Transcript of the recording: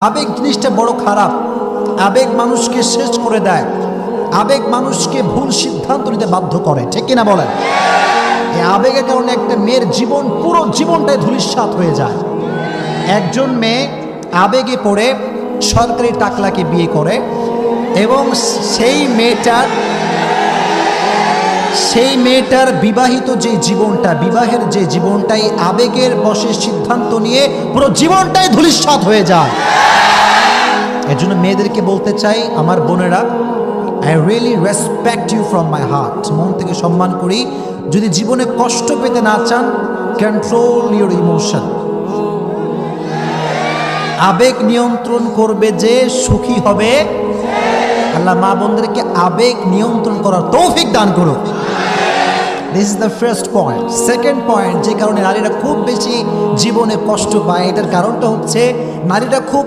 আবেগ জিনিসটা বড় খারাপ। আবেগ মানুষকে শেষ করে দেয়, আবেগ মানুষকে ভুল সিদ্ধান্ত নিতে বাধ্য করে, ঠিক কিনা বলেন? এই আবেগের কারণে একটা মেয়ের জীবন, পুরো জীবনটাই ধূলিসাৎ হয়ে যায়। একজন মেয়ে আবেগে পড়ে সরকারি টাকলাকে বিয়ে করে এবং সেই মেয়েটার বিবাহিত যে জীবনটা, বিবাহের যে জীবনটাই আবেগের বশে সিদ্ধান্ত নিয়ে পুরো জীবনটাই ধূলিসাৎ হয়ে যায়। এর জন্য মেয়েদেরকে বলতে চাই, আমার বোনেরা, I really respect you from my heart, মন থেকে সম্মান করি। যদি জীবনে কষ্ট পেতে না চান, কন্ট্রোল ইউর ইমোশন। আবেগ নিয়ন্ত্রণ করবে যে সুখী হবে। আল্লাহ মা বোনদেরকে আবেগ নিয়ন্ত্রণ করার তৌফিক দান করুক। This is the first point. Second point, যে কারণে নারীরা খুব বেশি জীবনে কষ্ট পায়, এটার কারণটা হচ্ছে নারীরা খুব